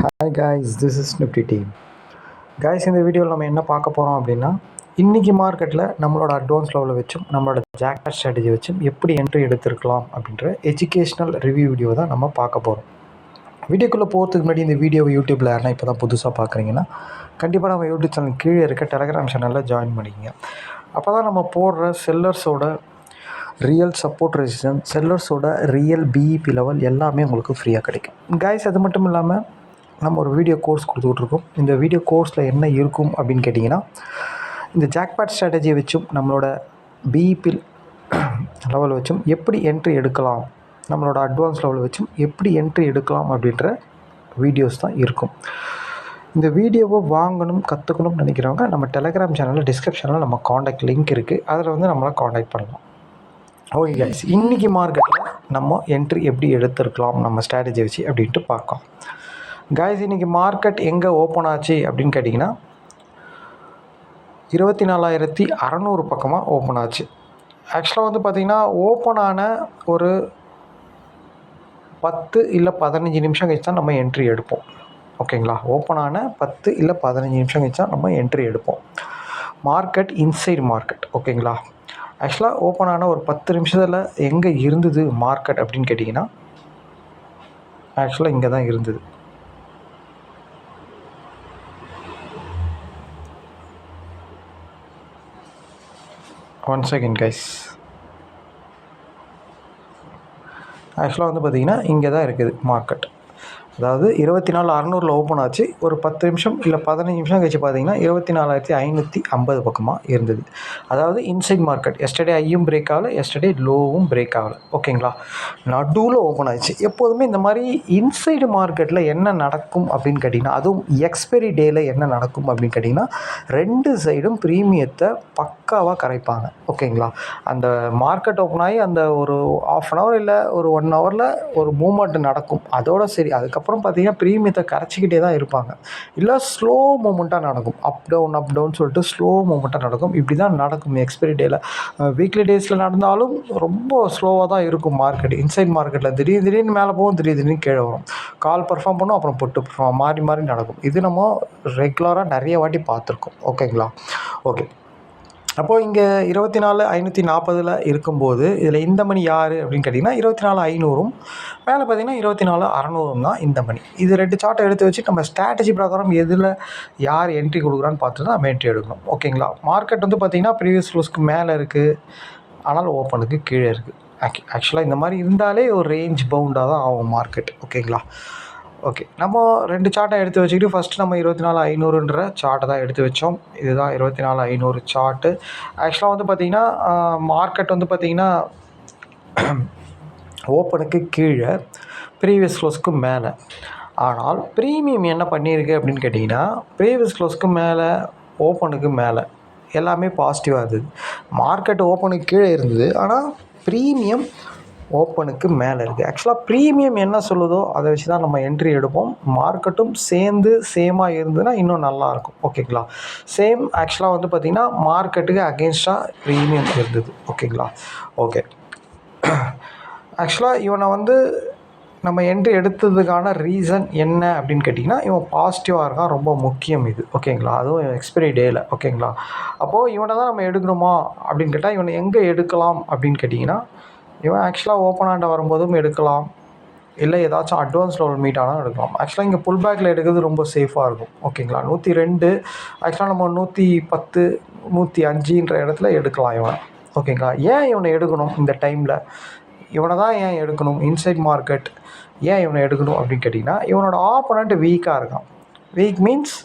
Hi guys, this is Nifty team. Guys, இந்த வீடியோவில் நம்ம என்ன பார்க்க போகிறோம் அப்படின்னா, இன்றைக்கி மார்க்கெட்டில் நம்மளோட அட்வான்ஸ் லெவலில் வச்சும் நம்மளோட ஜாக்பாட் ஸ்ட்ராட்டஜி வச்சும் எப்படி என்ட்ரி எடுத்துருக்கலாம் அப்படின்ற எஜுகேஷ்னல் ரிவ்யூ வீடியோ தான் நம்ம பார்க்க போகிறோம். வீடியோக்குள்ளே போகிறதுக்கு முன்னாடி இந்த வீடியோவை யூடியூப்பில் யாருன்னா இப்போ தான் புதுசாக பார்க்குறீங்கன்னா கண்டிப்பாக நம்ம யூடியூப் சேனல் கீழே இருக்க டெலகிராம் சேனலில் ஜாயின் பண்ணிக்கங்க. அப்போ தான் நம்ம போடுற செல்லர்ஸோட ரியல் சப்போர்ட் ரெசிஸ்டன்ஸ், செல்லர்ஸோட ரியல் பிஇபி லெவல் எல்லாமே உங்களுக்கு ஃப்ரீயாக கிடைக்கும். காய்ஸ், அது மட்டும் இல்லாமல் நம்ம ஒரு வீடியோ கோர்ஸ் கொடுத்துட்ருக்கோம். இந்த வீடியோ கோர்ஸில் என்ன இருக்கும் அப்படின்னு கேட்டிங்கன்னா, இந்த ஜாக்பாட் ஸ்ட்ராட்டஜியை வச்சும் நம்மளோட பிஇபி லெவல் வச்சும் எப்படி என்ட்ரி எடுக்கலாம், நம்மளோட அட்வான்ஸ் லெவல் வச்சும் எப்படி என்ட்ரி எடுக்கலாம் அப்படின்ற வீடியோஸ் தான் இருக்கும். இந்த வீடியோவை வாங்கணும், கற்றுக்கணும்னு நினைக்கிறவங்க நம்ம டெலகிராம் சேனலில் டிஸ்கிரிப்ஷனில் நம்ம காண்டாக்ட் லிங்க் இருக்குது, அதில் வந்து நம்மளை காண்டாக்ட் பண்ணலாம். ஓகே கைஸ், இன்றைக்கி மார்க்கெட்டில் நம்ம என்ட்ரி எப்படி எடுத்துருக்கலாம் நம்ம ஸ்ட்ராட்டஜி வச்சு அப்படின்ட்டு பார்க்கலாம். காய்ஸ், இன்றைக்கி மார்க்கெட் எங்கே ஓப்பன் ஆச்சு அப்படின்னு கேட்டிங்கன்னா 24,600 பக்கமாக ஓப்பன் ஆச்சு. ஆக்சுவலாக வந்து பார்த்திங்கன்னா ஓப்பன் ஆன ஒரு 10 இல்லை 15 நிமிஷம் கழிச்சு தான் நம்ம என்ட்ரி எடுப்போம். ஓகேங்களா, ஓப்பன் ஆன 10 இல்லை 15 நிமிஷம் கழிச்சு தான் நம்ம என்ட்ரி எடுப்போம். Market inside market. ஓகேங்களா, ஆக்சுவலாக ஓப்பன் ஆன ஒரு 10 நிமிஷத்தில் எங்கே இருந்தது மார்க்கெட் அப்படின்னு கேட்டிங்கன்னா, ஆக்சுவலாக இங்கே தான் இருந்தது. One second guys. ஆக்சுவலாக வந்து பார்த்திங்கன்னா இங்கே தான் இருக்குது மார்க்கெட். அதாவது 24,600 ஓப்பன் ஆச்சு. ஒரு 10 நிமிஷம் இல்லை 15 நிமிஷம் கழிச்சு பார்த்தீங்கன்னா 24,550 பக்கமாக இருந்தது. அதாவது இன்சைட் மார்க்கெட். எஸ்டர்டே ஐயும் பிரேக் ஆகலை, எஸ்டர்டே லோவும் பிரேக் ஆகலை. ஓகேங்களா, நடுவில் ஓப்பன் ஆயிடுச்சு. எப்போதுமே இந்த மாதிரி இன்சைடு மார்க்கெட்டில் என்ன நடக்கும் அப்படின்னு கேட்டிங்கன்னா, அதுவும் எக்ஸ்பைரி டேயில் என்ன நடக்கும் அப்படின்னு கேட்டிங்கன்னா, ரெண்டு சைடும் ப்ரீமியத்தை பக்காவாக கரைப்பாங்க. ஓகேங்களா, அந்த மார்க்கெட் ஓப்பன் ஆகி அந்த ஒரு ½ அன் ஹவர் இல்லை ஒரு 1 ஹவரில் ஒரு மூமெண்ட் நடக்கும். அதோட சரி. அதுக்கப்புறம் பார்த்தீங்கன்னா ப்ரீமியத்தை கரைச்சிக்கிட்டே தான் இருப்பாங்க. இல்லை ஸ்லோ மூமெண்ட்டாக நடக்கும். அப் டவுன் சொல்லிட்டு ஸ்லோ மூமெண்ட்டாக நடக்கும். இப்படி தான் நடக்கும் எக்ஸ்பைரி டேயில். வீக்லி டேஸில் நடந்தாலும் ரொம்ப ஸ்லோவாக தான் இருக்கும் மார்க்கெட். இன்சைட் மார்க்கெட்டில் திடீர்னு மேலே போகும், திடீர்னு கீழே வரும். கால் பர்ஃபார்ம் பண்ணும், அப்புறம் புட்டு பர்ஃபார்ம், மாறி நடக்கும். இது நம்ம ரெகுலராக நிறைய வாட்டி பார்த்துருக்கோம். ஓகேங்களா, ஓகே. அப்போது இங்கே 24,540 இருக்கும்போது இதில் இந்த மணி யார் அப்படின்னு கேட்டிங்கன்னா 24,500ம் மேலே பார்த்திங்கன்னா 24,600 தான் இந்த மணி. இது 2 சார்ட்டை எடுத்து வச்சு நம்ம ஸ்ட்ராட்டஜி பிரகாரம் எதில் யார் என்ட்ரி கொடுக்குறான்னு பார்த்துட்டு தான் நம்ம என்ட்ரி எடுக்கணும். ஓகேங்களா, மார்க்கெட் வந்து பார்த்திங்கன்னா ப்ரீவியஸ் க்ளோஸ்க்கு மேலே இருக்குது, ஆனால் ஓப்பனுக்கு கீழே இருக்குது. ஆக்சுவலாக இந்த மாதிரி இருந்தாலே ஒரு ரேஞ்ச் பவுண்டாக தான் ஆகும் மார்க்கெட். ஓகேங்களா, ஓகே. நம்ம 2 சார்ட்டை எடுத்து வச்சுக்கிட்டு ஃபஸ்ட்டு நம்ம 24,500ன்ற சார்ட்டை தான் எடுத்து வச்சோம். இதுதான் 24,500 சார்ட்டு. ஆக்சுவலாக வந்து பார்த்திங்கன்னா மார்க்கெட் வந்து பார்த்திங்கன்னா ஓப்பனுக்கு கீழே, ப்ரீவியஸ் க்ளோஸ்க்கு மேலே. ஆனால் ப்ரீமியம் என்ன பண்ணியிருக்கு அப்படின்னு கேட்டிங்கன்னா, ப்ரீவியஸ் க்ளோஸ்க்கு மேலே, ஓப்பனுக்கு மேலே எல்லாமே பாசிட்டிவாக இருந்தது. மார்க்கெட் ஓப்பனுக்கு கீழே இருந்தது, ஆனால் ப்ரீமியம் ஓப்பனுக்கு மேலே இருக்குது. ஆக்சுவலாக ப்ரீமியம் என்ன சொல்லுதோ அதை வச்சு தான் நம்ம என்ட்ரி எடுப்போம். மார்க்கெட்டும் சேர்ந்து சேமாக இருந்ததுன்னா இன்னும் நல்லாயிருக்கும். ஓகேங்களா, சேம் ஆக்சுவலாக வந்து பார்த்திங்கன்னா மார்க்கெட்டுக்கு அகெயின்ஸ்டாக ப்ரீமியம் இருந்தது. ஓகேங்களா, ஓகே. ஆக்சுவலாக இவனை வந்து நம்ம என்ட்ரி எடுத்ததுக்கான ரீசன் என்ன அப்படின்னு கேட்டிங்கன்னா, இவன் பாசிட்டிவாக இருக்கான், ரொம்ப முக்கியம் இது. ஓகேங்களா, அதுவும் எக்ஸ்பைரி டேயில். ஓகேங்களா, அப்போது இவனை தான் நம்ம எடுக்கணுமா அப்படின்னு கேட்டால், இவனை எங்கே எடுக்கலாம் அப்படின்னு கேட்டிங்கன்னா, இவன் ஆக்சுவலாக ஓப்பன் ஆண்ட வரும்போதும் எடுக்கலாம், இல்லை ஏதாச்சும் அட்வான்ஸ் லெவல் மீட் ஆனால் எடுக்கலாம். ஆக்சுவலாக இங்கே புல் பேக்கில் எடுக்கிறது ரொம்ப சேஃபாக இருக்கும். ஓகேங்களா, 102 ஆக்சுவலாக நம்ம 110 105ன்ற இடத்துல எடுக்கலாம் இவனை. ஓகேங்களா, ஏன் இவனை எடுக்கணும் இந்த டைமில்? இவனை தான் ஏன் எடுக்கணும்? இன்சைட் மார்க்கெட் ஏன் இவனை எடுக்கணும் அப்படின்னு கேட்டிங்கன்னா, இவனோட ஆப்போனண்ட் வீக்காக இருக்கான். வீக் மீன்ஸ்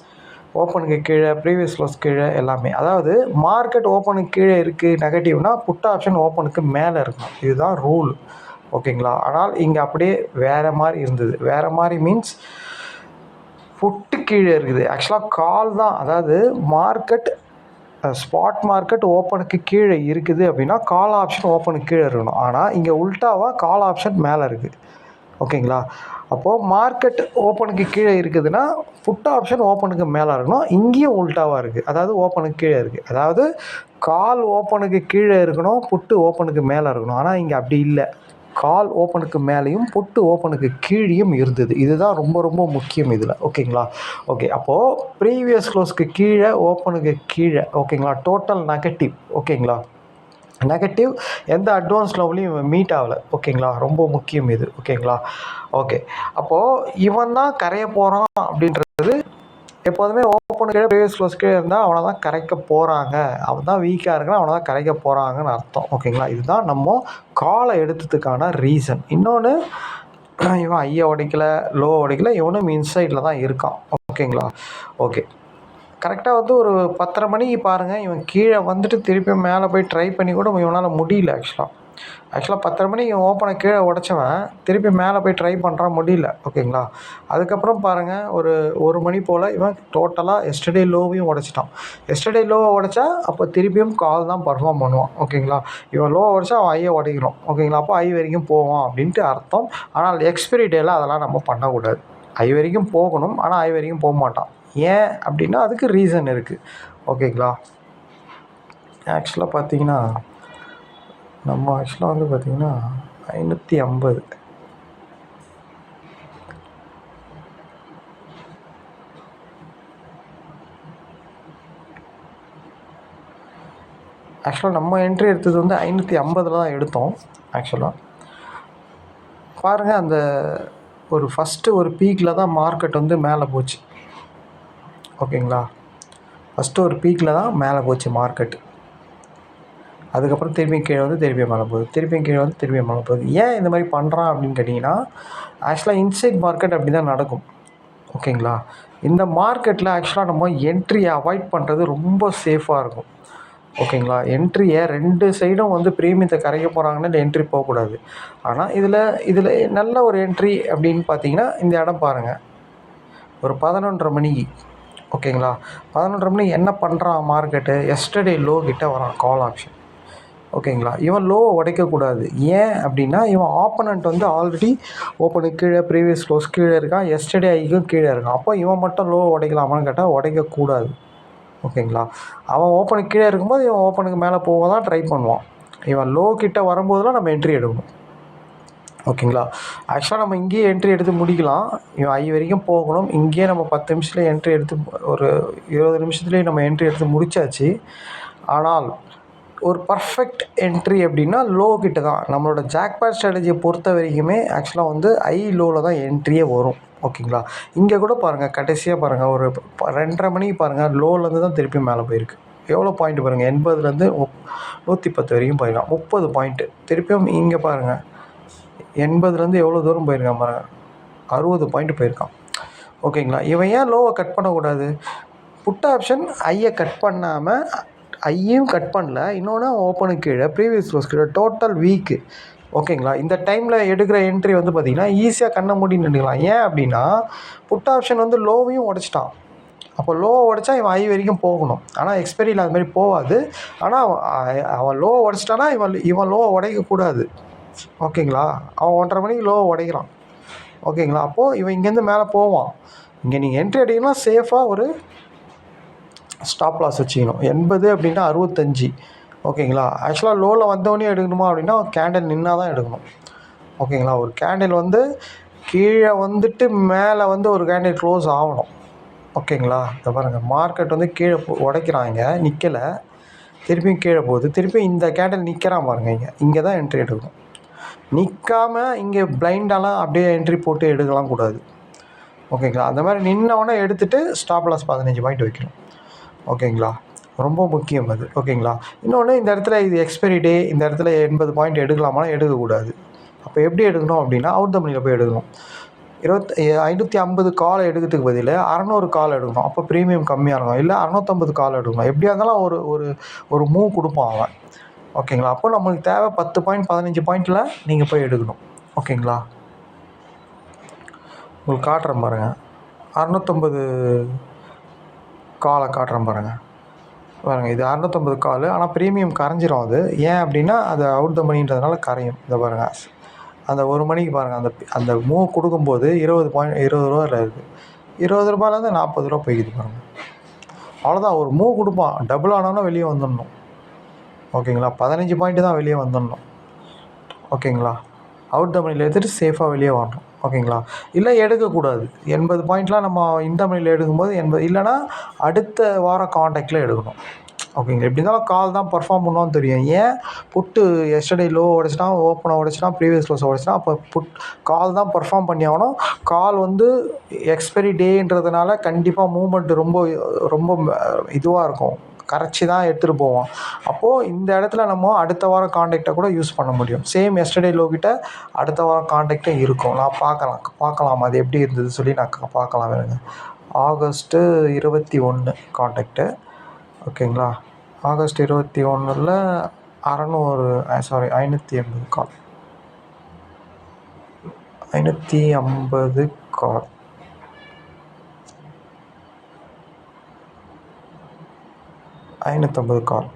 ஓப்பனுக்கு கீழே, ப்ரீவியஸ் க்ளோஸ் கீழே எல்லாமே. அதாவது மார்க்கெட் ஓப்பனுக்கு கீழே இருக்குது நெகட்டிவ்னா, புட் ஆப்ஷன் ஓப்பனுக்கு மேலே இருக்கும். இதுதான் ரூல். ஓகேங்களா, ஆனால் இங்கே அப்படியே வேறு மாதிரி இருந்தது. வேறு மாதிரி மீன்ஸ் புட்டு கீழே இருக்குது. ஆக்சுவலாக கால் தான். அதாவது மார்க்கெட் ஸ்பாட் மார்க்கெட் ஓப்பனுக்கு கீழே இருக்குது அப்படின்னா கால் ஆப்ஷன் ஓப்பனுக்கு கீழே இருக்கணும். ஆனால் இங்கே உல்ட்டாவாக கால் ஆப்ஷன் மேலே இருக்குது. ஓகேங்களா, அப்போது மார்க்கெட் ஓப்பனுக்கு கீழே இருக்குதுன்னா புட் ஆப்ஷன் ஓப்பனுக்கு மேலே இருக்கணும். இங்கேயும் உல்ட்டாவாக இருக்குது, அதாவது ஓப்பனுக்கு கீழே இருக்குது. அதாவது கால் ஓப்பனுக்கு கீழே இருக்கணும், புட்டு ஓப்பனுக்கு மேலே இருக்கணும். ஆனால் இங்கே அப்படி இல்லை. கால் ஓப்பனுக்கு மேலேயும் புட்டு ஓப்பனுக்கு கீழேயும் இருந்தது. இதுதான் ரொம்ப ரொம்ப முக்கியம் இதில். ஓகேங்களா? ஓகே. அப்போது ப்ரீவியஸ் க்ளோஸ்க்கு கீழே ஓப்பனுக்கு கீழே ஓகேங்களா? Total negative. ஓகேங்களா? நெகட்டிவ் எந்த அட்வான்ஸ் லெவலையும் மீட் ஆகலை. ஓகேங்களா? ரொம்ப முக்கியம் இது. ஓகேங்களா? ஓகே. அப்போது இவன் தான் கரைய போகிறான் அப்படின்றது எப்போதுமே ஓப்பனுக்கு கீழே ப்ரீவியஸ் க்ளோஸ் கீழே இருந்தால் அவனை தான் கரைக்க போகிறாங்க, அவன் தான் வீக்காக இருக்கான், அவனை தான் கரைக்க போகிறாங்கன்னு அர்த்தம். ஓகேங்களா? இதுதான் நம்ம காலை எடுத்ததுக்கான ரீசன். இன்னொன்று, இவன் ஐயை உடைக்கல, லோ உடைக்கல, இவனும் இன்சைடில் தான் இருக்கான். ஓகேங்களா? ஓகே. கரெக்டாக வந்து ஒரு 10:30 மணிக்கு பாருங்கள், இவன் கீழே வந்துட்டு திருப்பியும் மேலே போய் ட்ரை பண்ணி கூட இவனால் முடியல. ஆக்சுவலாக 10:30 மணிக்கு இவன் ஓப்பனை கீழே உடச்சவன் திருப்பி மேலே போய் ட்ரை பண்ணுறான், முடியல. ஓகேங்களா? அதுக்கப்புறம் பாருங்கள், ஒரு மணி போல் இவன் டோட்டலாக எஸ்டர்டே லோவையும் உடச்சிட்டான். எஸ்டர்டே லோவை உடச்சா அப்போ திருப்பியும் கால் தான் பர்ஃபார்ம் பண்ணுவான். ஓகேங்களா? இவன் லோவை உடச்சா அவன் ஐயை உடைக்கணும். ஓகேங்களா? அப்போ ஐ வரைக்கும் போவான் அப்படின்ட்டு அர்த்தம். ஆனால் எக்ஸ்பைரி டேயில் அதெல்லாம் நம்ம பண்ணக்கூடாது. ஐ வரைக்கும் போகணும், ஆனால் ஐ வரைக்கும் போக மாட்டான். ஏன் அப்படின்னா அதுக்கு ரீசன் இருக்குது. ஓகேங்களா? ஆக்சுவலாக பார்த்தீங்கன்னா நம்ம வந்து பார்த்திங்கன்னா 550 ஆக்சுவலாக நம்ம என்ட்ரி எடுத்தது வந்து 550 தான் எடுத்தோம். ஆக்சுவலாக பாருங்கள், அந்த ஒரு ஃபஸ்ட்டு ஒரு பீக்கில் தான் மார்க்கெட் வந்து மேலே போச்சு. ஓகேங்களா? ஃபஸ்ட்டு ஒரு பீக்கில் தான் மேலே போச்சு மார்க்கெட்டு. அதுக்கப்புறம் திரும்பியும் கீழே வந்து திருப்பியும் மேலே போகுது, திருப்பியும் கீழே வந்து திரும்பியும் மேலே போகுது. ஏன் இந்த மாதிரி பண்ணுறான் அப்படின்னு கேட்டிங்கன்னா, ஆக்சுவலாக இன்சைட் மார்க்கெட் அப்படி தான் நடக்கும். ஓகேங்களா? இந்த மார்க்கெட்டில் ஆக்சுவலாக நம்ம என்ட்ரியை அவாய்ட் பண்ணுறது ரொம்ப சேஃபாக இருக்கும். ஓகேங்களா? என்ட்ரியை 2 சைடும் வந்து ப்ரீமியத்தை கரைக்க போகிறாங்கன்னு என்ட்ரி போகக்கூடாது. ஆனால் இதில் நல்ல ஒரு என்ட்ரி அப்படின்னு பார்த்தீங்கன்னா, இந்த இடம் பாருங்கள், ஒரு 11:30 மணிக்கு. ஓகேங்களா? 11:30 மணிக்கு என்ன பண்ணுறான் மார்க்கெட்டு? எஸ்டர்டே லோ கிட்ட வரான் கால் ஆப்ஷன். ஓகேங்களா? இவன் லோவை உடைக்கக்கூடாது. ஏன் அப்படின்னா, இவன் ஆப்போனண்ட் வந்து ஆல்ரெடி ஓப்பனுக்கு கீழே ப்ரீவியஸ் க்ளோஸ் கீழே இருக்கான், எஸ்டர்டே ஐக்கும் கீழே இருக்கான். அப்போ இவன் மட்டும் லோவை உடைக்கலாமான்னு கேட்டால் உடைக்கக்கூடாது. ஓகேங்களா? அவன் ஓப்பனுக்கு கீழே இருக்கும்போது இவன் ஓப்பனுக்கு மேலே போக தான் ட்ரை பண்ணுவான். இவன் லோ கிட்ட வரும்போதெல்லாம் நம்ம என்ட்ரி எடுக்கணும். ஓகேங்களா? ஆக்சுவலாக நம்ம இங்கேயே என்ட்ரி எடுத்து முடிக்கலாம். இவன் ஐ வரைக்கும் போகணும். இங்கேயே நம்ம 10 நிமிஷத்துலேயே என்ட்ரி எடுத்து, ஒரு 20 நிமிஷத்துலேயே நம்ம என்ட்ரி எடுத்து முடிச்சாச்சு. ஆனால் ஒரு பர்ஃபெக்ட் என்ட்ரி அப்படின்னா லோ கிட்ட தான். நம்மளோட ஜாக்பாட் ஸ்ட்ராட்டஜியை பொறுத்த வரைக்குமே ஆக்சுவலாக வந்து ஐ லோவில் தான் என்ட்ரியே வரும். ஓகேங்களா? இங்கே கூட பாருங்கள், கடைசியாக பாருங்கள், ஒரு 2:30 மணிக்கு பாருங்கள், லோலேருந்து தான் திருப்பி மேலே போயிருக்கு. எவ்வளோ பாயிண்ட் பாருங்கள், 80லேருந்து 110 வரைக்கும் போயிருக்கான், 30 பாயிண்ட்டு. திருப்பியும் இங்கே பாருங்கள், 80லேருந்து எவ்வளோ தூரம் போயிருக்கான் பாருங்கள், 60 பாயிண்ட் போயிருக்கான். ஓகேங்களா? இவன் ஏன் லோவை கட் பண்ணக்கூடாது? புட் ஆப்ஷன் ஐயை கட் பண்ணாமல், ஐயும் கட் பண்ணல, இன்னொன்று ஓப்பனுக்கு கீழே ப்ரீவியஸ் க்ளோஸ் கீழே டோட்டல் வீக்கு. ஓகேங்களா? இந்த டைமில் எடுக்கிற என்ட்ரி வந்து பார்த்திங்கன்னா ஈஸியாக கண்ணை மூடின்னு எடுக்கலாம். ஏன் அப்படின்னா, புட் ஆப்ஷன் வந்து லோவையும் உடச்சிட்டான். அப்போ லோவை உடச்சா இவன் ஐ வரைக்கும் போகணும். ஆனால் எக்ஸ்பைரியில் அது மாதிரி போகாது. ஆனால் அவன் லோவை உடச்சிட்டானா இவன் லோவை உடைக்கக்கூடாது. ஓகேங்களா? அவன் 1:30 மணிக்கு லோவை உடைக்கிறான். ஓகேங்களா? அப்போது இவன் இங்கேருந்து மேலே போவான். இங்கே நீங்கள் என்ட்ரி அடிக்கணும்னா சேஃபாக ஒரு ஸ்டாப் லாஸ் வச்சுக்கணும். 80 அப்படின்னா 65. ஓகேங்களா? ஆக்சுவலாக லோவில் வந்தவொடனே எடுக்கணுமா அப்படின்னா கேண்டில் நின்னா தான் எடுக்கணும். ஓகேங்களா? ஒரு கேண்டில் வந்து கீழே வந்துட்டு மேலே வந்து ஒரு கேண்டில் க்ளோஸ் ஆகணும். ஓகேங்களா? இதை பாருங்கள், மார்க்கெட் வந்து கீழே உடைக்கிறாங்க, நிற்கலை, திருப்பியும் கீழே போகுது, திருப்பியும் இந்த கேண்டில் நிற்கிறான் பாருங்கள், இங்கே தான் என்ட்ரி எடுக்கணும். நிற்காமல் இங்கே பிளைண்டாலாம் அப்படியே என்ட்ரி போட்டு எடுக்கலாம் கூடாது. ஓகேங்களா? அந்த மாதிரி நின்னவொடனே எடுத்துகிட்டு ஸ்டாப் லாஸ் 15 பாயிண்ட் வைக்கணும். ஓகேங்களா? ரொம்ப முக்கியம் அது. ஓகேங்களா? இன்னொன்று, இந்த இடத்துல இது எக்ஸ்பைரி டே, இந்த இடத்துல 80 பாயிண்ட் எடுக்கலாமா? எடுக்கக்கூடாது. அப்போ எப்படி எடுக்கணும் அப்படின்னா, அவுட் த மணியில் போய் எடுக்கணும். 550 கால் எடுக்கிறதுக்கு பதில் 600 கால் எடுக்கணும். அப்போ ப்ரீமியம் கம்மியாக இருக்கும். இல்லை 650 கால் எடுக்கணும். எப்படியா இருந்தாலும் ஒரு மூவ் கொடுப்பான் அவன். ஓகேங்களா? அப்போ நம்மளுக்கு தேவை 10 பாயிண்ட் 15 பாயிண்ட்டில் நீங்கள் போய் எடுக்கணும். ஓகேங்களா? உங்களுக்கு காட்டுறேன் பாருங்கள், 650 காலை காட்டுறேன் பாருங்கள். இது 650 கால். ஆனால் ப்ரீமியம் கரைஞ்சிரும் அது. ஏன் அப்படின்னா, அது அவுட் த மணின்றதுனால கரையும். இதை பாருங்கள், அந்த 1 மணிக்கு பாருங்கள், அந்த மூவ் கொடுக்கும்போது 20 ரூபாயில் இருக்குது. 20 ரூபாயிலேருந்து 40 ரூபா போய்க்குது பாருங்கள். அவ்வளோதான், ஒரு மூவ் கொடுப்பான், டபுள் ஆனோன்னா வெளியே வந்துடணும். ஓகேங்களா? 15 பாயிண்ட்டு தான் வெளியே வந்துடணும். ஓகேங்களா? அவுட் த மணியில் எடுத்துகிட்டு சேஃபாக வெளியே வரணும். ஓகேங்களா? இல்லை எடுக்கக்கூடாது. 80 பாயிண்ட்லாம் நம்ம இந்த மணியில் எடுக்கும்போது 80 இல்லைனா அடுத்த வாரம் காண்டாக்டில் எடுக்கணும். ஓகேங்களா? எப்படி இருந்தாலும் கால் தான் பர்ஃபார்ம் பண்ணுவான்னு தெரியும். ஏன் புட்டு எஸ்டர்டே லோ உடச்சிட்டான், ஓப்பனை உடச்சிட்டான், ப்ரீவியஸ் க்ளோஸை உடச்சிட்டான். அப்போ கால் தான் பர்ஃபார்ம் பண்ணி ஆகணும். கால் வந்து எக்ஸ்பைரி டேன்றதுனால கண்டிப்பாக மூவ்மெண்ட் ரொம்ப ரொம்ப இதுவாக இருக்கும், கரைச்சி தான் எடுத்துகிட்டு போவோம். அப்போது இந்த இடத்துல நம்ம அடுத்த வாரம் காண்டாக்டை கூட யூஸ் பண்ண முடியும். சேம் எஸ்டர்டே லோ கிட்ட அடுத்த வாரம் காண்டாக்டே இருக்கும். நான் பார்க்கலாம் அது எப்படி இருந்தது சொல்லி நான் பார்க்கலாம். வேணுங்க. August 21 contact. ஓகேங்களா? ஆகஸ்ட் 21 580 கால், 550 கால், 550 கால்.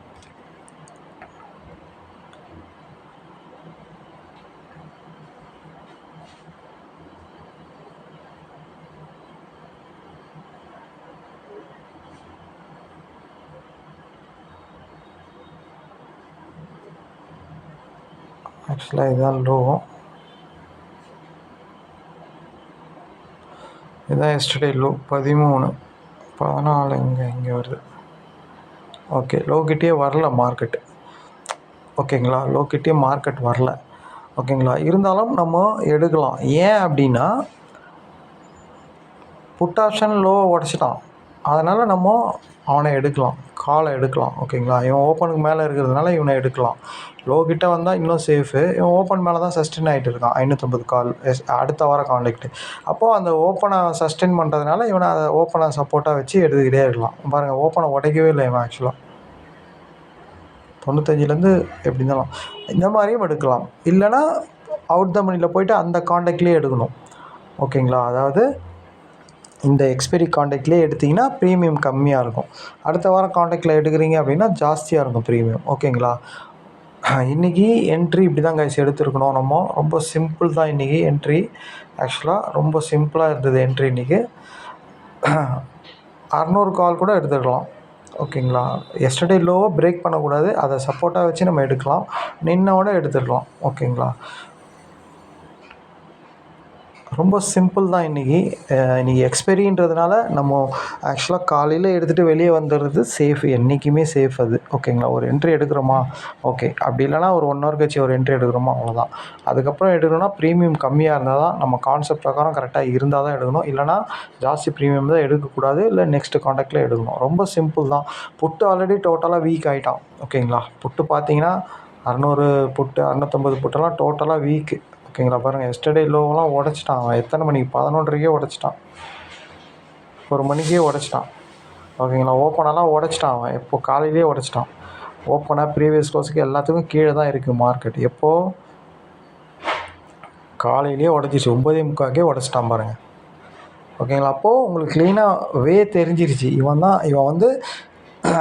ஆக்சுவலாக இதுதான் லோ, இதுதான் எஸ்டர்டே லோ 13, 14 இங்கே வருது. ஓகே, லோக்கிட்டே வரல மார்க்கெட்டு. ஓகேங்களா? லோக்கிட்டே மார்க்கெட் வரல. ஓகேங்களா? இருந்தாலும் நம்ம எடுக்கலாம். ஏன் அப்படின்னா புட் ஆப்ஷன் லோவை உடச்சிட்டான், அதனால் நம்ம அவனை எடுக்கலாம், காலை எடுக்கலாம். ஓகேங்களா? இவன் ஓப்பனுக்கு மேலே இருக்கிறதுனால இவனை எடுக்கலாம். லோ கிட்ட வந்தால் இன்னும் சேஃபு. இவன் ஓப்பன் மேலே தான் சஸ்டெயின் ஆகிட்டு இருக்கான். 550 கால் அடுத்த வாரம் காண்டாக்டு. அப்போது அந்த ஓப்பனை சஸ்டெயின் பண்ணுறதுனால இவனை அதை ஓப்பனை சப்போர்ட்டாக வச்சு எடுத்துக்கிட்டே இருக்கலாம். பாருங்கள், ஓப்பனை உடைக்கவே இல்லை இவன். ஆக்சுவலாக 95லேருந்து எப்படி இருந்தாலும் இந்த மாதிரியும் எடுக்கலாம். இல்லைனா அவுட் த மணியில் போய்ட்டு அந்த காண்டாக்ட்லேயே எடுக்கணும். ஓகேங்களா? அதாவது இந்த எக்ஸ்பைரி காண்டாக்ட்லேயே எடுத்திங்கன்னா ப்ரீமியம் கம்மியாக இருக்கும். அடுத்த வாரம் காண்டாக்டில் எடுக்கிறீங்க அப்படின்னா ஜாஸ்தியாக இருக்கும் ப்ரீமியம். ஓகேங்களா? இன்றைக்கி என்ட்ரி இப்படி தான் கைஸ் எடுத்துருக்கணும். நம்ம ரொம்ப சிம்பிள் தான் இன்றைக்கி என்ட்ரி. ஆக்சுவலாக ரொம்ப சிம்பிளாக இருந்தது என்ட்ரி இன்றைக்கி. 600 கால் கூட எடுத்துக்கலாம். ஓகேங்களா? எஸ்டர்டே லோவை பிரேக் பண்ணக்கூடாது, அதை சப்போர்ட்டாக வச்சு நம்ம எடுக்கலாம். நின்னோட எடுத்துடலாம். ஓகேங்களா? ரொம்ப சிம்பிள் தான் இன்றைக்கி. எக்ஸ்பைரின்றதுனால நம்ம ஆக்சுவலாக காலையில் எடுத்துகிட்டு வெளியே வந்துடுறது சேஃப், என்றைக்குமே சேஃப் அது. ஓகேங்களா? ஒரு என்ட்ரி எடுக்கிறோமா, ஓகே. அப்படி இல்லைனா ஒரு 1 ஹவர் கழிச்சு ஒரு என்ட்ரி எடுக்கிறோமா, அவ்வளோதான். அதுக்கப்புறம் எடுக்கணும்னா ப்ரீமியம் கம்மியாக இருந்தால் தான், நம்ம கான்செப்ட் பிரகாரம் கரெக்டாக இருந்தால் தான் எடுக்கணும். இல்லைனா ஜாஸ்தி ப்ரீமியம் தான் எடுக்கக்கூடாது, இல்லை நெக்ஸ்ட்டு காண்டாக்டில் எடுக்கணும். ரொம்ப சிம்பிள் தான். புட்டு ஆல்ரெடி டோட்டலாக வீக் ஆகிட்டான். ஓகேங்களா? புட்டு பார்த்தீங்கன்னா 600 புட்டு, 650 புட்டெல்லாம் டோட்டலாக வீக்கு. ஓகேங்களா? பாருங்கள், எஸ்டர்டே லோவெலாம் உடச்சிட்டான் அவன். எத்தனை மணிக்கு? 11:30க்கே உடச்சிட்டான், 1 மணிக்கே உடச்சிட்டான். ஓகேங்களா? ஓப்பனெல்லாம் உடச்சிட்டான் அவன். எப்போது? காலையிலே உடச்சிட்டான். ஓப்பனாக ப்ரீவியஸ் க்ளோஸுக்கு எல்லாத்துக்கும் கீழே தான் இருக்குது மார்க்கெட். எப்போது? காலையிலே உடச்சிச்சு, 9:45க்கே உடச்சிட்டான் பாருங்கள். ஓகேங்களா? அப்போது உங்களுக்கு க்ளீனாக தெரிஞ்சிருச்சு, இவன் வந்து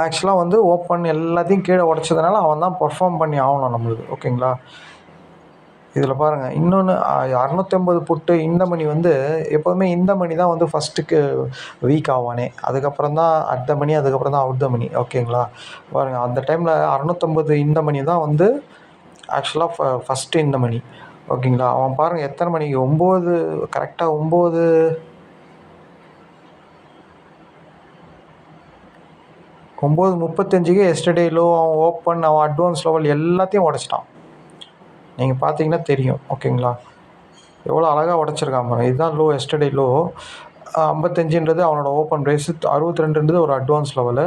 ஆக்சுவலாக வந்து ஓப்பன் எல்லாத்தையும் கீழே உடச்சதுனால அவன் தான் பர்ஃபார்ம் பண்ணி ஆகணும் நம்மளுக்கு. ஓகேங்களா? இதில் பாருங்கள், இன்னொன்று 650 புட்டு இந்த மணி வந்து எப்போதுமே இந்த மணி தான் வந்து ஃபஸ்ட்டுக்கு வீக் ஆவானே. அதுக்கப்புறம் தான் அட் த மணி, அதுக்கப்புறம் தான் அவுட் த மணி. ஓகேங்களா? பாருங்கள், அந்த டைமில் 650 இந்த மணி தான் வந்து ஆக்சுவலாக ஃபஸ்ட்டு இந்த மணி. ஓகேங்களா? அவன் பாருங்கள் எத்தனை மணிக்கு, 9 கரெக்டாக 9:35க்கு எஸ்டர்டே லோ, அவன் ஓப்பன், அவன் அட்வான்ஸ் லெவல் எல்லாத்தையும் உடச்சிட்டான். நீங்கள் பார்த்தீங்கன்னா தெரியும். ஓகேங்களா? எவ்வளோ அழகாக உடச்சிருக்கான் பாருங்கள். இதுதான் லோ, எஸ்டர்டே லோ. 55ன்றது அவனோட ஓப்பன் ப்ரைஸு, 62ன்றது ஒரு அட்வான்ஸ் லெவலு.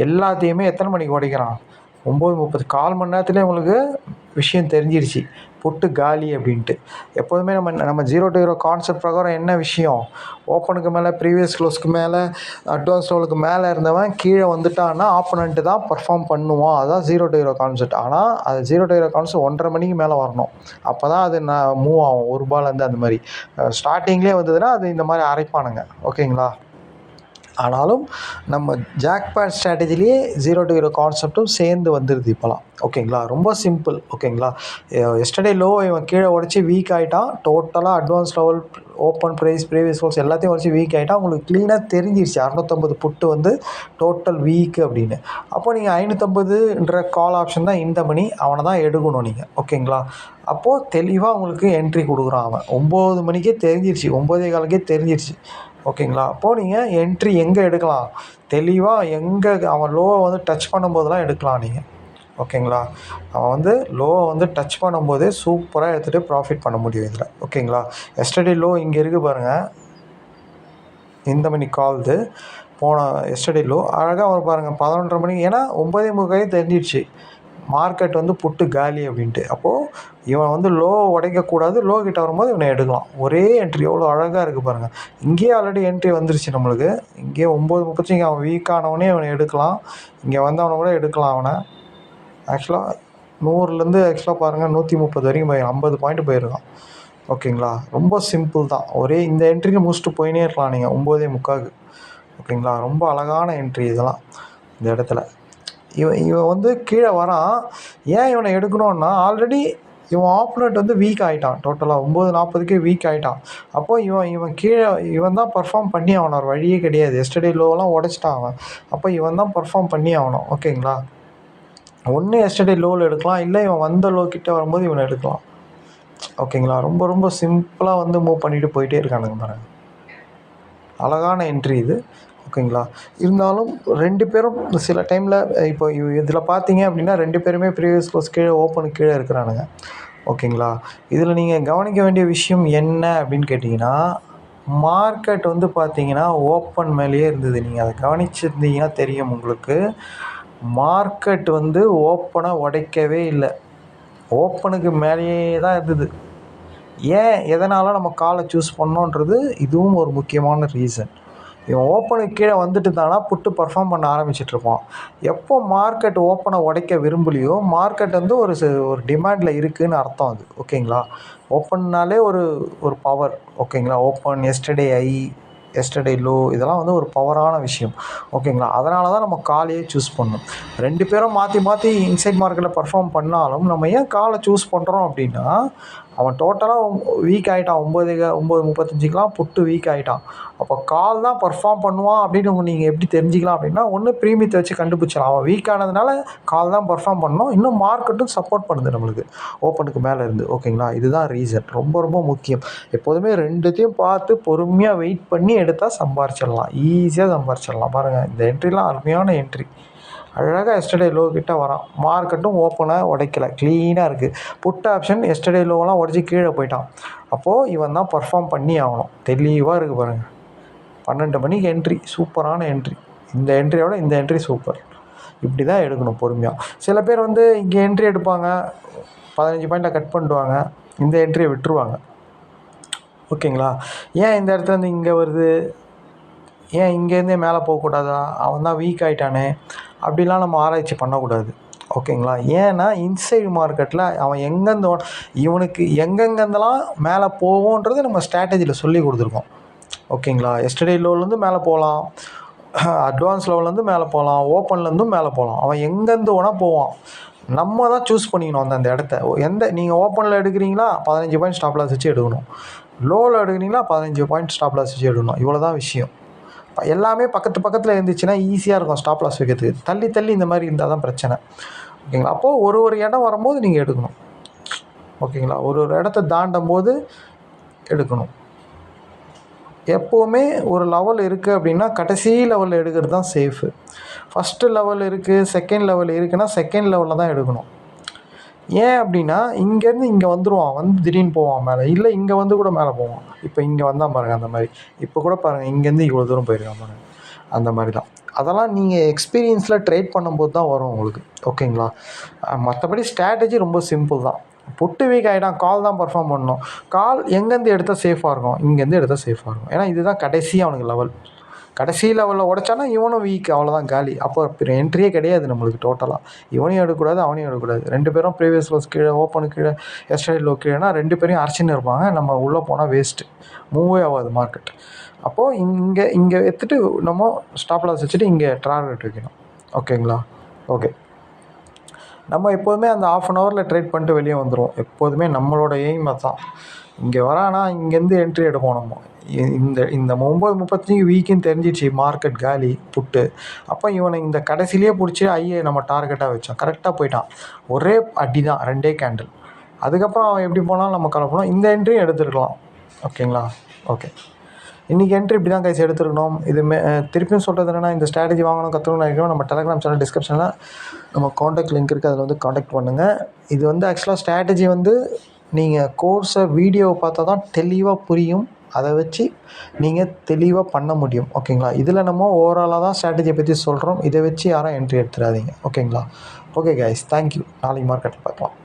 எல்லாத்தையுமே எத்தனை மணிக்கு உடைக்கிறான்? 9:30. 1/4 மணி நேரத்துலேயே உங்களுக்கு விஷயம் தெரிஞ்சிருச்சு, புட்டு காலி அப்படின்ட்டு. எப்போதுமே நம்ம 0 to 0 கான்செப்ட் பிரகாரம் என்ன விஷயம், ஓப்பனுக்கு மேலே, ப்ரீவியஸ் க்ளோஸ்க்கு மேலே, அட்வான்ஸ் லெவலுக்கு மேலே இருந்தவன் கீழே வந்துட்டான்னா ஆப்போனண்ட்டு தான் பர்ஃபார்ம் பண்ணுவான். அதுதான் 0 to 0 கான்செப்ட். ஆனால் அது 0 to 0 கான்செப்ட் 1:30 மணிக்கு மேலே வரணும். அப்போ தான் அது மூவ் ஆகும். ஒரு பாலேருந்து அந்த மாதிரி ஸ்டார்டிங்லேயே வந்ததுன்னா அது இந்த மாதிரி அரைப்பானுங்க. ஓகேங்களா? ஆனாலும் நம்ம ஜாக்பாட் ஸ்ட்ராட்டஜிலேயே 0 to ஹீரோ கான்செப்ட்டும் சேர்ந்து வந்துடுது இப்போலாம். ஓகேங்களா, ரொம்ப சிம்பிள். ஓகேங்களா, எஸ்டர்டே லோ இவன் கீழே உடச்சி வீக் ஆகிட்டான். டோட்டலாக advance level, open price, previous levels எல்லாத்தையும் உடச்சி வீக் ஆகிட்டான். உங்களுக்கு க்ளீனாக தெரிஞ்சிருச்சு 650 புட்டு வந்து டோட்டல் வீக் அப்படின்னு. அப்போ நீங்கள் 550ன்ற கால் ஆப்ஷன் தான் இந்த மணி, அவனை தான் எடுக்கணும் நீங்கள். ஓகேங்களா, அப்போது தெளிவாக உங்களுக்கு என்ட்ரி கொடுக்குறான் அவன். 9 மணிக்கே தெரிஞ்சிருச்சு, 9:15க்கே தெரிஞ்சிருச்சு. ஓகேங்களா, அப்போது நீங்கள் என்ட்ரி எங்கே எடுக்கலாம், தெளிவாக எங்கே அவன் லோவை வந்து டச் பண்ணும்போதெல்லாம் எடுக்கலாம் நீங்கள். ஓகேங்களா, அவன் வந்து லோவை வந்து டச் பண்ணும்போதே சூப்பராக எடுத்துகிட்டு ப்ராஃபிட் பண்ண முடியும் இதில். ஓகேங்களா, எஸ்டர்டே லோ இங்கே இருக்குது பாருங்கள், இந்த மணி கால்து போன எஸ்டர்டே லோ அழகாக அவர் பாருங்கள் 11:30 மணிக்கு. ஏன்னா 9:45 தெரிஞ்சிடுச்சு மார்க்கெட் வந்து புட்டு காலி அப்படின்ட்டு. அப்போது இவன் வந்து லோ உடைக்கக்கூடாது, லோ கிட்ட வரும்போது இவனை எடுக்கலாம். ஒரே என்ட்ரி எவ்வளோ அழகாக இருக்குது பாருங்கள். இங்கேயே ஆல்ரெடி என்ட்ரி வந்துருச்சு நம்மளுக்கு. இங்கேயே 9:35 அவன் வீக்கானவனே இவனை எடுக்கலாம். இங்கே வந்தவனை கூட எடுக்கலாம் அவனை. ஆக்சுவலாக 100லேருந்து ஆக்சுவலாக பாருங்கள் 130 வரைக்கும் 50 பாயிண்ட் போயிருக்கான். ஓகேங்களா, ரொம்ப சிம்பிள் தான். ஒரே இந்த என்ட்ரியில் முடிச்சுட்டு போயினே இருக்கலாம் நீங்கள் 9:45. ஓகேங்களா, ரொம்ப அழகான என்ட்ரி இதெல்லாம். இந்த இடத்துல இவன் வந்து கீழே வரான். ஏன் இவனை எடுக்கணும்னா, ஆல்ரெடி இவன் ஆப்போனண்ட் வந்து வீக் ஆகிட்டான். டோட்டலாக 9:40க்கே வீக் ஆகிட்டான். அப்போது இவன் கீழே இவன் தான் பர்ஃபார்ம் பண்ணி ஆகணும், ஒரு வழியே கிடையாது. எஸ்டர்டே லோவெல்லாம் உடச்சிட்டான் அவன். அப்போ இவன் தான் பர்ஃபார்ம் பண்ணி ஆகணும். ஓகேங்களா, ஒன்று எஸ்டர்டே லோவில் எடுக்கலாம், இல்லை இவன் வந்த லோ கிட்டே வரும்போது இவனை எடுக்கலாம். ஓகேங்களா, ரொம்ப ரொம்ப சிம்பிளாக வந்து மூவ் பண்ணிவிட்டு போயிட்டே இருக்கானுங்க பாருங்க. அழகான என்ட்ரி இது. ஓகேங்களா, இருந்தாலும் 2 பேரும் சில டைமில் இப்போ இதில் பார்த்தீங்க அப்படின்னா 2 பேருமே ப்ரீவியஸ் க்ளோஸ் கீழே, ஓப்பனுக்கு கீழே இருக்கிறானுங்க. ஓகேங்களா, இதில் நீங்கள் கவனிக்க வேண்டிய விஷயம் என்ன அப்படின்னு கேட்டிங்கன்னா, மார்க்கெட் வந்து பார்த்தீங்கன்னா ஓப்பன் மேலேயே இருந்தது. நீங்கள் அதை கவனிச்சிருந்தீங்கன்னா தெரியும் உங்களுக்கு. மார்க்கெட் வந்து ஓப்பனை உடைக்கவே இல்லை, ஓப்பனுக்கு மேலேயே தான் இருந்தது. ஏன், எதனால் நம்ம காலை சூஸ் பண்ணோன்றது இதுவும் ஒரு முக்கியமான ரீசன். இவன் ஓப்பனுக்கு கீழே வந்துட்டு தானா புட்டு பர்ஃபார்ம் பண்ண ஆரம்பிச்சிட்ருப்பான். எப்போ மார்க்கெட் ஓப்பனை உடைக்க விரும்பலையோ, மார்க்கெட் வந்து ஒரு டிமாண்டில் இருக்குதுன்னு அர்த்தம் அது. ஓகேங்களா, ஓப்பன்னாலே ஒரு பவர். ஓகேங்களா, ஓப்பன், எஸ்டர்டே ஐ, எஸ்டர்டே லோ, இதெல்லாம் வந்து ஒரு பவரான விஷயம். ஓகேங்களா, அதனால தான் நம்ம காலையே சூஸ் பண்ணணும். 2 பேரும் மாற்றி மாற்றி இன்சைட் மார்க்கெட்டில் பர்ஃபார்ம் பண்ணாலும் நம்ம ஏன் காலை சூஸ் பண்ணுறோம் அப்படின்னா, அவன் டோட்டலாக வீக் ஆகிட்டான். 9:35க்கெலாம் புட்டு வீக் ஆகிட்டான். அப்போ கால் தான் பர்ஃபார்ம் பண்ணுவான் அப்படின்னு நீங்கள் எப்படி தெரிஞ்சிக்கலாம் அப்படின்னா, ஒன்று ப்ரீமியத்தை வச்சு கண்டுபிடிச்சலாம். அவன் வீக் ஆனதுனால கால் தான் பர்ஃபார்ம் பண்ணணும். இன்னும் மார்க்கெட்டும் சப்போர்ட் பண்ணுது நம்மளுக்கு ஓப்பனுக்கு மேலே இருந்து. ஓகேங்களா, இதுதான் ரீசன். ரொம்ப ரொம்ப முக்கியம். எப்போதுமே 2த்தையும் பார்த்து பொறுமையாக வெயிட் பண்ணி எடுத்தால் சம்பாரிச்சிடலாம், ஈஸியாக சம்பாரிச்சிடலாம். பாருங்கள், இந்த என்ட்ரிலாம் அருமையான என்ட்ரி. அழகாக எஸ்டர்டே லோ கிட்ட வரான். மார்க்கெட்டும் ஓப்பனாக உடைக்கலை, க்ளீனாக இருக்குது. புட் ஆப்ஷன் எஸ்டர்டே லோவெல்லாம் உடச்சி கீழே போயிட்டான். அப்போது இவன் தான் பர்ஃபார்ம் பண்ணி ஆகணும். தெளிவாக இருக்குது பாருங்கள். 12 மணிக்கு என்ட்ரி, சூப்பரான என்ட்ரி. இந்த என்ட்ரியோட இந்த என்ட்ரி சூப்பர். இப்படி தான் எடுக்கணும் பொறுமையாக. சில பேர் வந்து இங்கே என்ட்ரி எடுப்பாங்க, 15 பாயிண்ட்டை கட் பண்ணிடுவாங்க, இந்த என்ட்ரியை விட்டுருவாங்க. ஓகேங்களா, ஏன் இந்த இடத்துல இருந்து இங்கே வருது, ஏன் இங்கேருந்தே மேலே போகக்கூடாதா, அவன் தான் வீக் ஆகிட்டானே அப்படிலாம் நம்ம ஆராய்ச்சி பண்ணக்கூடாது. ஓகேங்களா, ஏன்னா இன்சைடு மார்க்கெட்டில் அவன் எங்கேருந்து இவனுக்கு எங்கெங்கேருந்தெல்லாம் மேலே போவோன்றது நம்ம ஸ்ட்ராட்டஜியில் சொல்லி கொடுத்துருக்கோம். ஓகேங்களா, எஸ்டர்டே லோலேருந்து மேலே போகலாம், அட்வான்ஸ் லெவல்லேருந்து மேலே போகலாம், ஓப்பன்லேருந்தும் மேலே போகலாம். அவன் எங்கேருந்து வேணால் போவான். நம்ம தான் சூஸ் பண்ணிக்கணும் அந்த இடத்த. நீங்கள் ஓப்பனில் எடுக்கிறீங்களா 15 பாயிண்ட் ஸ்டாப் லாஸ் வச்சு எடுக்கணும், லோவில் எடுக்கிறீங்களா 15 பாயிண்ட் ஸ்டாப் லாஸ் வச்சு எடுக்கணும். இவ்வளோ தான் விஷயம். எல்லாமே பக்கத்தில் இருந்துச்சுன்னா ஈஸியாக இருக்கும் ஸ்டாப் லாஸ் வைக்கிறதுக்கு. தள்ளி இந்த மாதிரி இருந்தால் தான் பிரச்சனை. ஓகேங்களா, அப்போது ஒரு இடம் வரும்போது நீங்கள் எடுக்கணும். ஓகேங்களா, ஒரு இடத்த தாண்டும் போது எடுக்கணும். எப்போவுமே ஒரு லெவல் இருக்குது அப்படின்னா கடைசி லெவலில் எடுக்கிறது தான் சேஃபு. ஃபஸ்ட்டு லெவல் இருக்குது, செகண்ட் லெவல் இருக்குன்னா செகண்ட் லெவலில் தான் எடுக்கணும். ஏன் அப்படின்னா, இங்கேருந்து இங்கே வந்துடுவான், வந்து திடீர்னு போவான் மேலே, இல்லை இங்கே வந்து கூட மேலே போவான். இப்போ இங்கே வந்தான் பாருங்கள், அந்த மாதிரி. இப்போ கூட பாருங்கள், இங்கேருந்து இவ்வளோ தூரம் போயிருக்கான் பாருங்கள், அந்த மாதிரி தான். அதெல்லாம் நீங்கள் எக்ஸ்பீரியன்ஸில் ட்ரேட் பண்ணும்போது தான் வரும் உங்களுக்கு. ஓகேங்களா, மற்றபடி ஸ்ட்ராட்டஜி ரொம்ப சிம்பிள் தான். புட்டு வீக் ஆகிட்டான், கால் தான் பர்ஃபார்ம் பண்ணணும். கால் எங்கேருந்து எடுத்தால் சேஃபாக இருக்கும், இங்கேருந்து எடுத்தால் சேஃபாக இருக்கும். ஏன்னா இதுதான் கடைசி அவனுக்கு லெவல். கடைசி லெவலில் உடைச்சானா இவனும் வீக், அவ்வளோதான் காலி. அப்போ என்ட்ரியே கிடையாது நம்மளுக்கு டோட்டலாக. இவனையும் எடுக்கக்கூடாது, அவனையும் எடுக்கக்கூடாது. 2 பேரும் ப்ரீவியஸ் க்ளோஸ் கீழே, ஓப்பனுக்கு கீழே, எஸ்டர்டே லோ கீழேனா 2 பேரையும் அரைச்சின்னு இருப்பாங்க. நம்ம உள்ளே போனால் வேஸ்ட்டு, மூவே ஆகாது மார்க்கெட். அப்போது இங்கே எடுத்துகிட்டு நம்ம ஸ்டாப் லாஸ் வச்சுட்டு இங்கே டார்கெட் வைக்கணும். ஓகேங்களா? ஓகே. நம்ம எப்போதுமே அந்த 1/2 ஹவரில் ட்ரேட் பண்ணிட்டு வெளியே வந்துடுவோம். எப்போதுமே நம்மளோட எய்ம் தான். இங்கே வரானா இங்கேருந்து என்ட்ரி எடுப்போம் நம்ம. இந்த 9:35 வீக்குன்னு தெரிஞ்சிச்சு மார்க்கெட் காலி புட்டு. அப்போ இவனை இந்த கடைசிலேயே பிடிச்சி ஐயை நம்ம டார்கெட்டாக வச்சோம். கரெக்டாக போயிட்டான். ஒரே அடி தான், 2 கேண்டில். அதுக்கப்புறம் அவன் எப்படி போனாலும் நம்ம கலப்பணும். இந்த என்ட்ரியும் எடுத்துருக்கலாம். ஓகேங்களா? ஓகே. இன்றைக்கி என்ட்ரி இப்படி தான் கைஸ் எடுத்துருக்கணும். திருப்பியும் சொல்கிறது என்னென்னா, இந்த ஸ்ட்ராட்டஜி வாங்கணும், கற்றுக்கணும் நினைக்கணும், நம்ம டெலகிராம் சேனல் டிஸ்கிரிப்ஷனில் நம்ம காண்டாக்ட் லிங்க் இருக்குது, அதில் வந்து காண்டாக்ட் பண்ணுங்கள். இது வந்து ஆக்சுவலாக ஸ்ட்ராட்டஜி வந்து நீங்கள் கோர்ஸை வீடியோவை பார்த்தா தான் தெளிவாக புரியும். அதை வச்சு நீங்கள் தெளிவாக பண்ண முடியும். ஓகேங்களா? இதில் நம்ம ஓவராலாக தான் ஸ்ட்ராட்டஜியை பற்றி சொல்கிறோம். இதை வச்சு யாரும் என்ட்ரி எடுத்துடாதீங்க. ஓகேங்களா? Okay guys, thank you. நாளைக்கு மார்க்கெட்டில் பார்க்கலாம்.